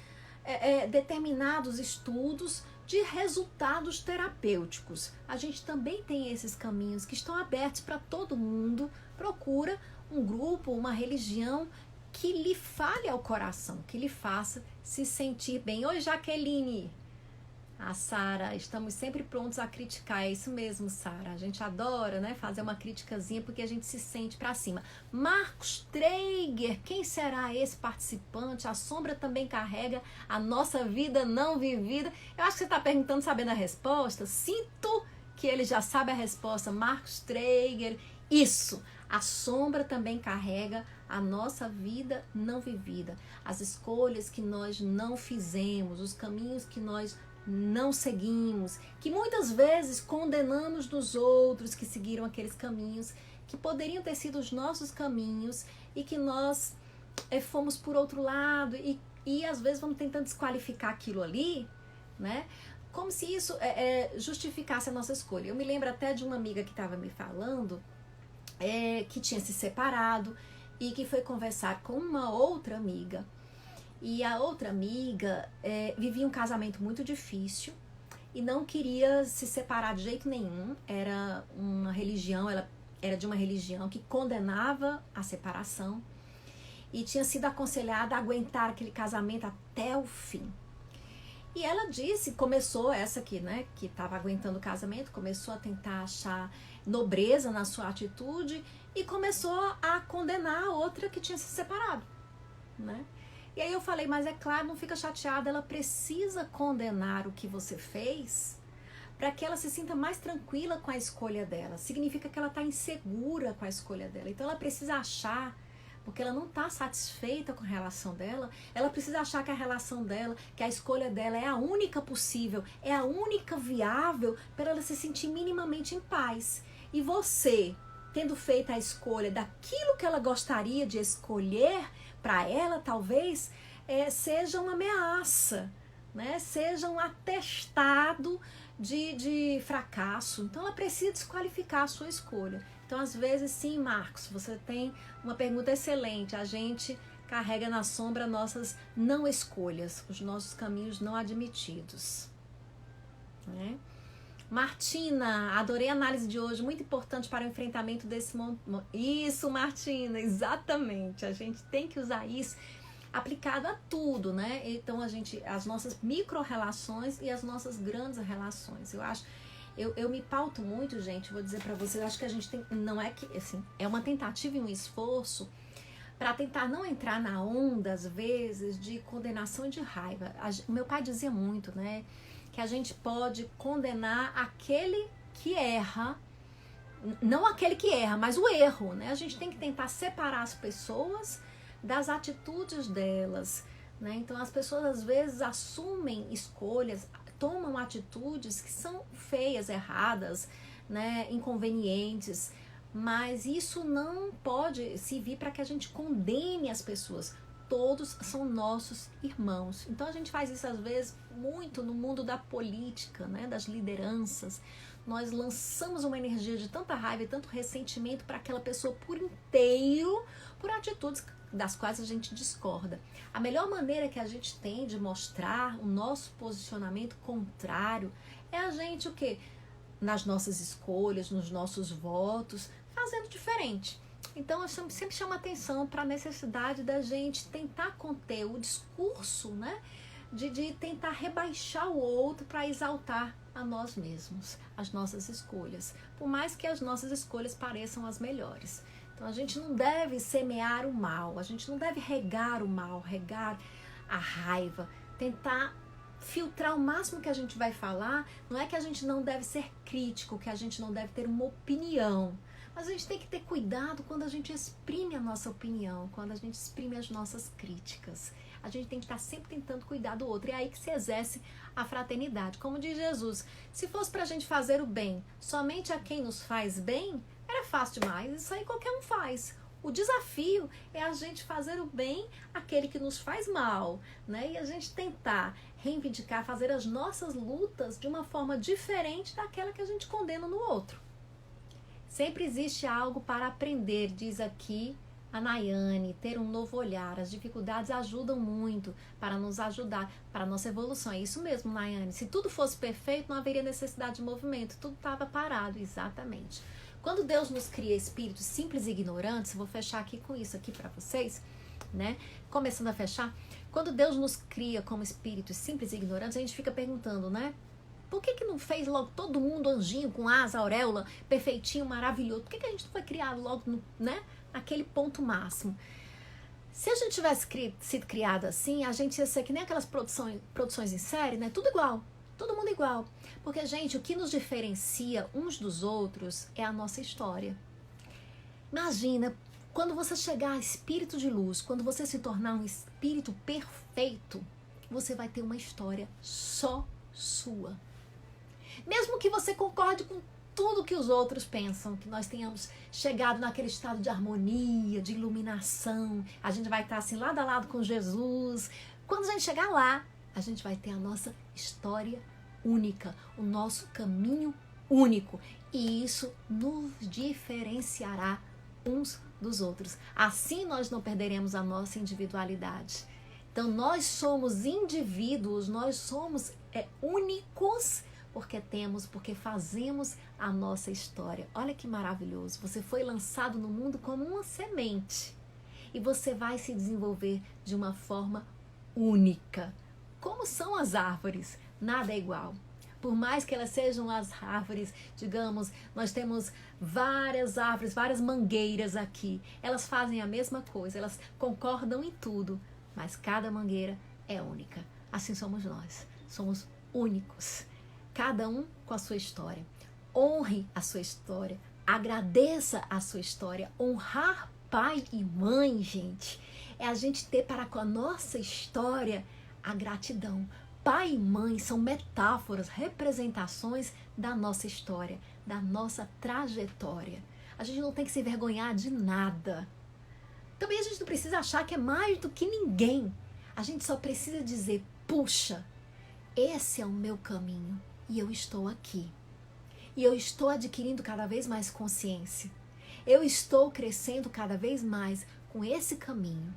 determinados estudos de resultados terapêuticos. A gente também tem esses caminhos que estão abertos para todo mundo. Procura um grupo, uma religião que lhe fale ao coração, que lhe faça se sentir bem. Oi, Jaqueline! A Sara, estamos sempre prontos a criticar. É isso mesmo, Sara. A gente adora, né, fazer uma criticazinha porque a gente se sente pra cima. Marcos Traeger, quem será esse participante? A sombra também carrega a nossa vida não vivida. Eu acho que você está perguntando sabendo a resposta. Sinto que ele já sabe a resposta. Marcos Traeger, isso. A sombra também carrega a nossa vida não vivida. As escolhas que nós não fizemos, os caminhos que nós não seguimos, que muitas vezes condenamos dos outros que seguiram aqueles caminhos, que poderiam ter sido os nossos caminhos e que nós fomos por outro lado e às vezes vamos tentando desqualificar aquilo ali, né? Como se isso justificasse a nossa escolha. Eu me lembro até de uma amiga que estava me falando que tinha se separado e que foi conversar com uma outra amiga. E a outra amiga vivia um casamento muito difícil e não queria se separar de jeito nenhum. Era uma religião, ela era de uma religião que condenava a separação e tinha sido aconselhada a aguentar aquele casamento até o fim. E ela disse, começou essa aqui, né, que estava aguentando o casamento, começou a tentar achar nobreza na sua atitude e começou a condenar a outra que tinha se separado, né? E aí eu falei, mas é claro, não fica chateada, ela precisa condenar o que você fez para que ela se sinta mais tranquila com a escolha dela. Significa que ela está insegura com a escolha dela. Então ela precisa achar, porque ela não está satisfeita com a relação dela, ela precisa achar que a relação dela, que a escolha dela é a única possível, é a única viável para ela se sentir minimamente em paz. E você, tendo feito a escolha daquilo que ela gostaria de escolher, para ela talvez seja uma ameaça, né? Seja um atestado de fracasso. Então ela precisa desqualificar a sua escolha. Então às vezes sim, Marcos, você tem uma pergunta excelente. A gente carrega na sombra nossas não escolhas, os nossos caminhos não admitidos, né? Martina, adorei a análise de hoje, muito importante para o enfrentamento desse momento. Isso, Martina, exatamente. A gente tem que usar isso aplicado a tudo, né? Então as nossas micro-relações e as nossas grandes relações. Eu me pauto muito, gente, vou dizer para vocês, acho que a gente tem, não é que, assim, é uma tentativa e um esforço para tentar não entrar na onda, às vezes, de condenação e de raiva. Meu pai dizia muito, né? Que a gente pode condenar aquele que erra, não aquele que erra, mas o erro, né? A gente tem que tentar separar as pessoas das atitudes delas, né? Então as pessoas às vezes assumem escolhas, tomam atitudes que são feias, erradas, né? Inconvenientes, mas isso não pode servir para que a gente condene as pessoas. Todos são nossos irmãos. Então a gente faz isso às vezes muito no mundo da política, né, das lideranças. Nós lançamos uma energia de tanta raiva e tanto ressentimento para aquela pessoa por inteiro, por atitudes das quais a gente discorda. A melhor maneira que a gente tem de mostrar o nosso posicionamento contrário é a gente o quê? Nas nossas escolhas, nos nossos votos, fazendo diferente. Então, eu sempre chamo atenção para a necessidade da gente tentar conter o discurso, né? De tentar rebaixar o outro para exaltar a nós mesmos, as nossas escolhas. Por mais que as nossas escolhas pareçam as melhores. Então, a gente não deve semear o mal, a gente não deve regar o mal, regar a raiva, tentar filtrar o máximo que a gente vai falar. Não é que a gente não deve ser crítico, que a gente não deve ter uma opinião. Mas a gente tem que ter cuidado quando a gente exprime a nossa opinião, quando a gente exprime as nossas críticas. A gente tem que estar sempre tentando cuidar do outro. E é aí que se exerce a fraternidade. Como diz Jesus, se fosse pra gente fazer o bem somente a quem nos faz bem, era fácil demais. Isso aí qualquer um faz. O desafio é a gente fazer o bem àquele que nos faz mal, né? E a gente tentar reivindicar, fazer as nossas lutas de uma forma diferente daquela que a gente condena no outro. Sempre existe algo para aprender, diz aqui a Nayane, ter um novo olhar. As dificuldades ajudam muito para nos ajudar, para a nossa evolução. É isso mesmo, Nayane. Se tudo fosse perfeito, não haveria necessidade de movimento. Tudo estava parado, exatamente. Quando Deus nos cria espíritos simples e ignorantes, vou fechar aqui com isso aqui para vocês, né? Começando a fechar. Quando Deus nos cria como espíritos simples e ignorantes, a gente fica perguntando, né? Por que não fez logo todo mundo anjinho, com asa, auréola, perfeitinho, maravilhoso? Por que a gente não foi criado logo, né? Naquele ponto máximo? Se a gente tivesse sido criado assim, a gente ia ser que nem aquelas produções em série, né? Tudo igual. Todo mundo igual. Porque, gente, o que nos diferencia uns dos outros é a nossa história. Imagina, quando você chegar a espírito de luz, quando você se tornar um espírito perfeito, você vai ter uma história só sua. Mesmo que você concorde com tudo que os outros pensam, que nós tenhamos chegado naquele estado de harmonia, de iluminação, a gente vai estar assim lado a lado com Jesus. Quando a gente chegar lá, a gente vai ter a nossa história única, o nosso caminho único. E isso nos diferenciará uns dos outros. Assim nós não perderemos a nossa individualidade. Então nós somos indivíduos, nós somos únicos porque fazemos a nossa história. Olha que maravilhoso. Você foi lançado no mundo como uma semente. E você vai se desenvolver de uma forma única. Como são as árvores? Nada é igual. Por mais que elas sejam as árvores, digamos, nós temos várias árvores, várias mangueiras aqui. Elas fazem a mesma coisa, elas concordam em tudo, mas cada mangueira é única. Assim somos nós, somos únicos. Cada um com a sua história. Honre a sua história, agradeça a sua história. Honrar pai e mãe, gente, é a gente ter para com a nossa história a gratidão. Pai e mãe são metáforas, representações da nossa história, da nossa trajetória. A gente não tem que se envergonhar de nada. Também a gente não precisa achar que é mais do que ninguém. A gente só precisa dizer, puxa, esse é o meu caminho e eu estou aqui. E eu estou adquirindo cada vez mais consciência. Eu estou crescendo cada vez mais com esse caminho.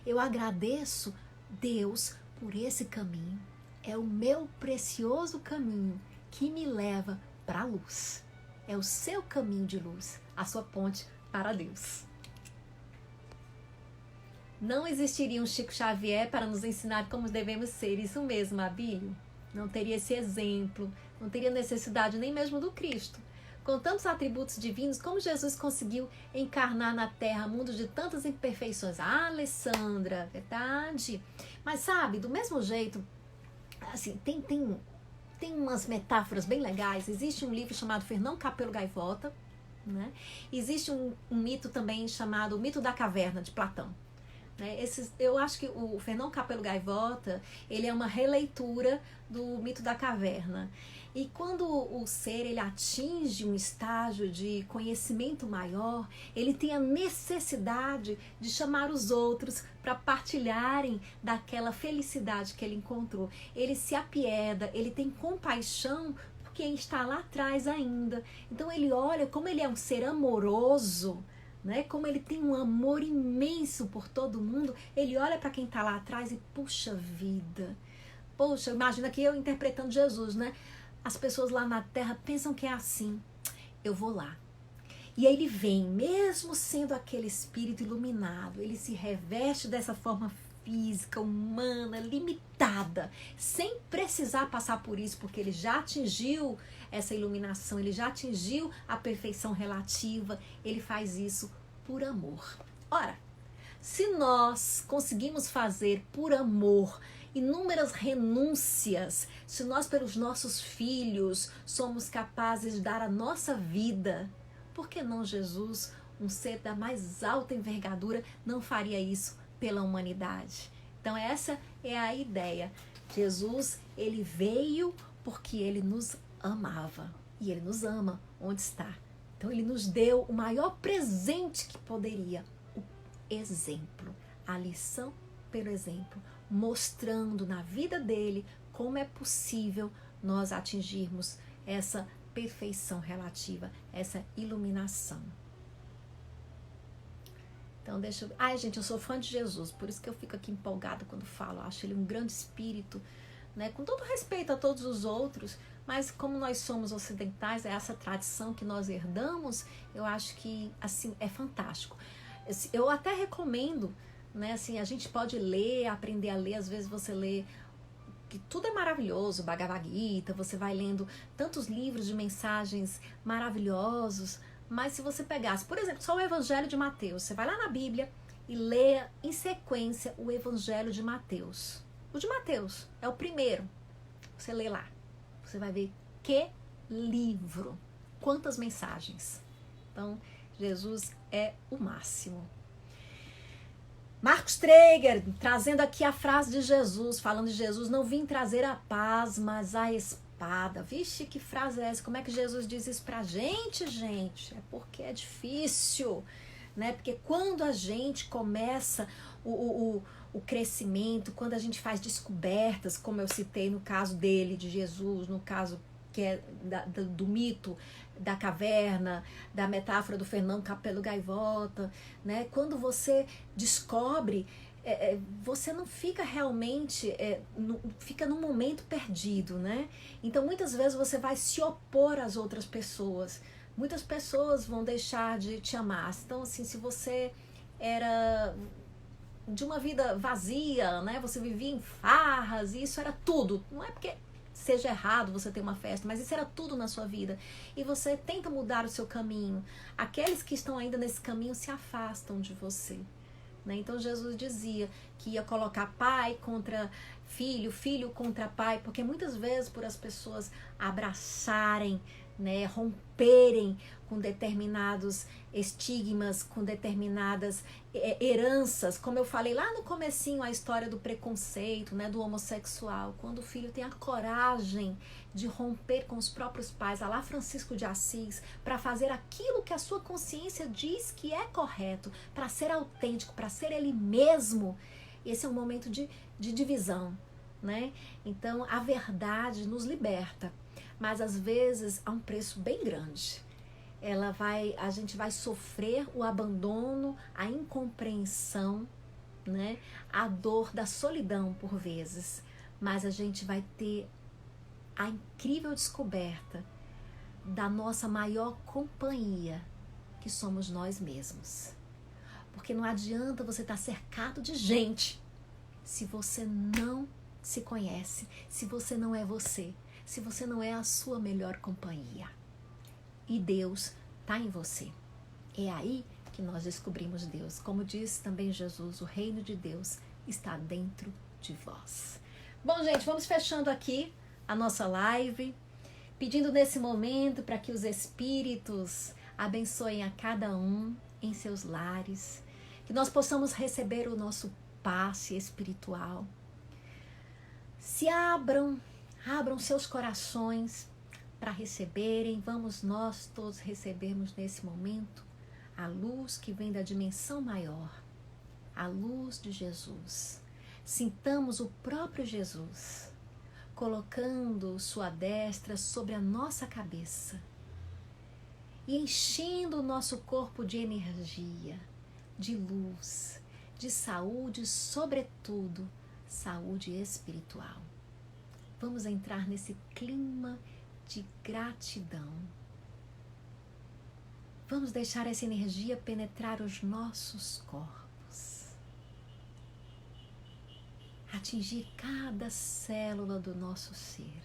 Eu agradeço Deus por esse caminho. É o meu precioso caminho que me leva para a luz. É o seu caminho de luz, a sua ponte para Deus. Não existiria um Chico Xavier para nos ensinar como devemos ser. Isso mesmo, Abílio. Não teria esse exemplo, não teria necessidade nem mesmo do Cristo. Com tantos atributos divinos, como Jesus conseguiu encarnar na Terra, mundo de tantas imperfeições? Ah, Alessandra, verdade. Mas sabe, do mesmo jeito, assim, tem umas metáforas bem legais. Existe um livro chamado Fernão Capelo Gaivota, né? Existe um mito também chamado O Mito da Caverna, de Platão. Eu acho que o Fernão Capelo Gaivota, ele é uma releitura do Mito da Caverna. E quando o ser ele atinge um estágio de conhecimento maior, ele tem a necessidade de chamar os outros para partilharem daquela felicidade que ele encontrou. Ele se apieda, ele tem compaixão por quem está lá atrás ainda. Então ele olha como ele é um ser amoroso, né? Como ele tem um amor imenso por todo mundo, ele olha para quem está lá atrás e puxa vida. Poxa, imagina que eu interpretando Jesus, né? As pessoas lá na Terra pensam que é assim. Eu vou lá. E aí ele vem, mesmo sendo aquele espírito iluminado, ele se reveste dessa forma física, humana, limitada, sem precisar passar por isso, porque ele já atingiu essa iluminação, ele já atingiu a perfeição relativa, ele faz isso por amor. Ora, se nós conseguimos fazer por amor inúmeras renúncias, se nós pelos nossos filhos somos capazes de dar a nossa vida, por que não Jesus, um ser da mais alta envergadura, não faria isso pela humanidade? Então essa é a ideia. Jesus, ele veio porque ele nos amava. E ele nos ama onde está. Então ele nos deu o maior presente que poderia, o exemplo, a lição pelo exemplo, mostrando na vida dele como é possível nós atingirmos essa perfeição relativa, essa iluminação. Então deixa eu... Ai, gente, eu sou fã de Jesus, por isso que eu fico aqui empolgada quando falo. Eu acho ele um grande espírito, né? Com todo respeito a todos os outros, mas como nós somos ocidentais, é essa tradição que nós herdamos, eu acho que assim é fantástico. Eu até recomendo, né? Assim, a gente pode ler, aprender a ler, às vezes você lê que tudo é maravilhoso, Bhagavad Gita, você vai lendo tantos livros de mensagens maravilhosos, mas se você pegasse, por exemplo, só o Evangelho de Mateus, você vai lá na Bíblia e lê em sequência o Evangelho de Mateus. O de Mateus é o primeiro. Você lê lá. Você vai ver que livro. Quantas mensagens. Então, Jesus é o máximo. Marcos Traeger, trazendo aqui a frase de Jesus, falando de Jesus, não vim trazer a paz, mas a espada. Vixe, que frase é essa? Como é que Jesus diz isso pra gente, gente? É porque é difícil, né? Porque quando a gente começa o crescimento, quando a gente faz descobertas, como eu citei no caso dele, de Jesus, no caso que é do mito da caverna, da metáfora do Fernão Capelo Gaivota, né? Quando você descobre, você não fica realmente, fica num momento perdido, né? Então muitas vezes você vai se opor às outras pessoas, muitas pessoas vão deixar de te amar. Então assim, se você era de uma vida vazia, né? Você vivia em farras, e isso era tudo, não é porque seja errado você ter uma festa, mas isso era tudo na sua vida. E você tenta mudar o seu caminho. Aqueles que estão ainda nesse caminho se afastam de você. Né? Então Jesus dizia que ia colocar pai contra filho, filho contra pai, porque muitas vezes por as pessoas abraçarem, né, romperem com determinados estigmas, com determinadas heranças, como eu falei lá no comecinho, a história do preconceito, né, do homossexual, quando o filho tem a coragem de romper com os próprios pais, a lá Francisco de Assis, para fazer aquilo que a sua consciência diz que é correto, para ser autêntico, para ser ele mesmo, esse é um momento de divisão, né? Então a verdade nos liberta, mas às vezes a um preço bem grande. A gente vai sofrer o abandono, a incompreensão, né? A dor da solidão por vezes, mas a gente vai ter a incrível descoberta da nossa maior companhia, que somos nós mesmos. Porque não adianta você estar cercado de gente se você não se conhece, se você não é você, se você não é a sua melhor companhia. E Deus está em você. É aí que nós descobrimos Deus. Como diz também Jesus, o reino de Deus está dentro de vós. Bom, gente, vamos fechando aqui a nossa live, pedindo nesse momento para que os espíritos abençoem a cada um em seus lares, que nós possamos receber o nosso passe espiritual. Se abram seus corações para receberem, vamos nós todos recebermos nesse momento a luz que vem da dimensão maior, a luz de Jesus. Sintamos o próprio Jesus colocando sua destra sobre a nossa cabeça e enchendo o nosso corpo de energia, de luz, de saúde, sobretudo saúde espiritual. Vamos entrar nesse clima de gratidão. Vamos deixar essa energia penetrar os nossos corpos, atingir cada célula do nosso ser.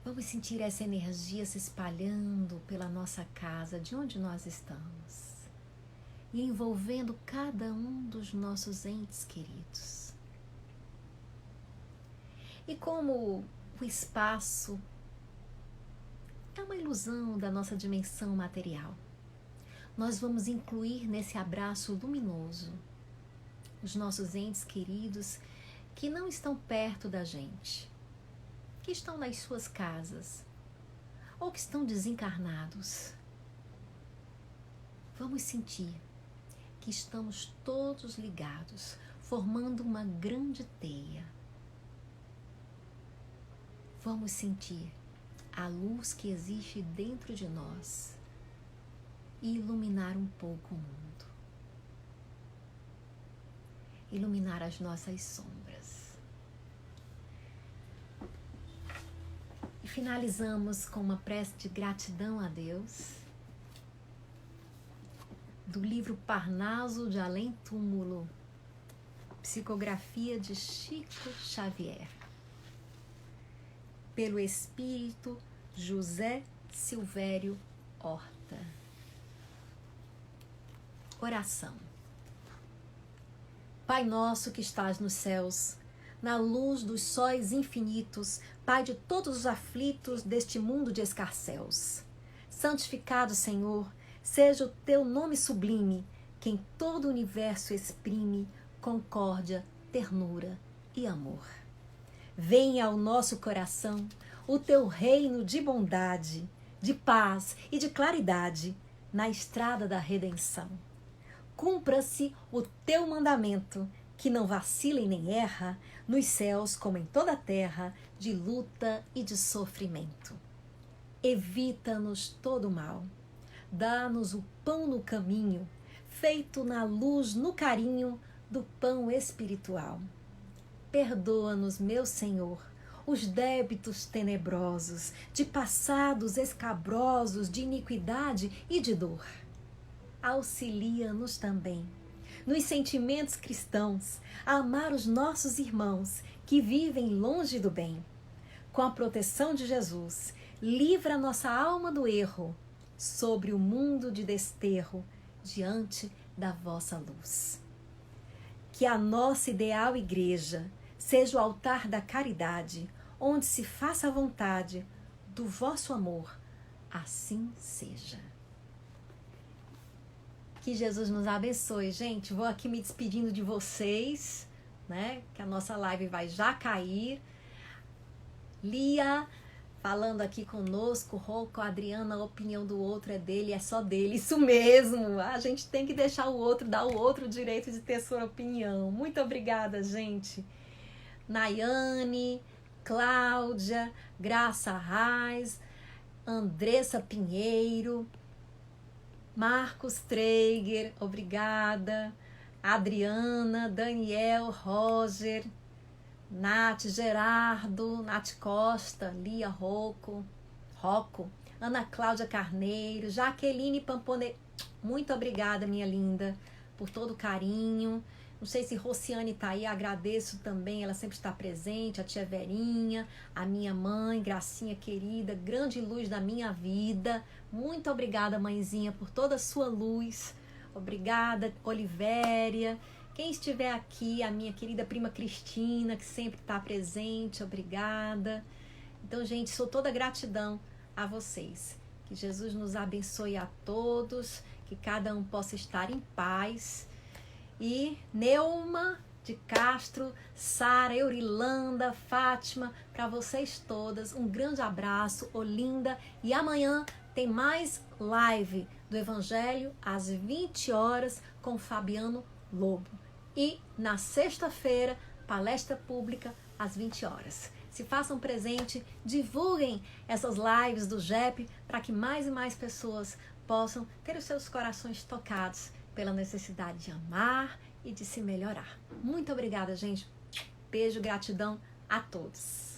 Vamos sentir essa energia se espalhando pela nossa casa, de onde nós estamos, e envolvendo cada um dos nossos entes queridos. E como o espaço é uma ilusão da nossa dimensão material, nós vamos incluir nesse abraço luminoso os nossos entes queridos que não estão perto da gente, que estão nas suas casas ou que estão desencarnados. Vamos sentir que estamos todos ligados, formando uma grande teia. Vamos sentir a luz que existe dentro de nós e iluminar um pouco o mundo. Iluminar as nossas sombras. E finalizamos com uma prece de gratidão a Deus, do livro Parnaso de Além Túmulo, psicografia de Chico Xavier, pelo espírito José Silvério Horta. Oração. Pai nosso que estás nos céus, na luz dos sóis infinitos, Pai de todos os aflitos deste mundo de escarcéus. Santificado, Senhor, seja o teu nome sublime, que em todo o universo exprime concórdia, ternura e amor. Venha ao nosso coração o teu reino de bondade, de paz e de claridade na estrada da redenção. Cumpra-se o teu mandamento, que não vacila e nem erra, nos céus como em toda a terra, de luta e de sofrimento. Evita-nos todo o mal. Dá-nos o pão no caminho, feito na luz, no carinho do pão espiritual. Perdoa-nos, meu Senhor, os débitos tenebrosos, de passados escabrosos, de iniquidade e de dor. Auxilia-nos também, nos sentimentos cristãos, a amar os nossos irmãos que vivem longe do bem. Com a proteção de Jesus, livra nossa alma do erro, sobre o mundo de desterro, diante da vossa luz. Que a nossa ideal igreja seja o altar da caridade, onde se faça a vontade do vosso amor, assim seja. Que Jesus nos abençoe, gente. Vou aqui me despedindo de vocês, né? Que a nossa live vai já cair. Lia falando aqui conosco, Rocco, Adriana, a opinião do outro é dele, é só dele. Isso mesmo, a gente tem que deixar o outro, dar ao outro o direito de ter sua opinião. Muito obrigada, gente. Nayane, Cláudia, Graça Reis, Andressa Pinheiro, Marcos Traeger, obrigada. Adriana, Daniel, Roger, Nath, Gerardo, Nath Costa, Lia Rocco, Ana Cláudia Carneiro, Jaqueline Pampone. Muito obrigada, minha linda, por todo o carinho. Não sei se Rociane está aí, agradeço também, ela sempre está presente, a tia Verinha, a minha mãe, Gracinha querida, grande luz da minha vida. Muito obrigada, mãezinha, por toda a sua luz. Obrigada, Olivéria. Quem estiver aqui, a minha querida prima Cristina, que sempre está presente, obrigada. Então, gente, sou toda gratidão a vocês. Que Jesus nos abençoe a todos, que cada um possa estar em paz. E Neuma de Castro, Sara, Eurilanda, Fátima, para vocês todas, um grande abraço, Olinda. E amanhã tem mais live do Evangelho às 20 horas com Fabiano Lobo. E na sexta-feira, palestra pública às 20 horas. Se façam presente, divulguem essas lives do JEP para que mais e mais pessoas possam ter os seus corações tocados pela necessidade de amar e de se melhorar. Muito obrigada, gente. Beijo, gratidão a todos.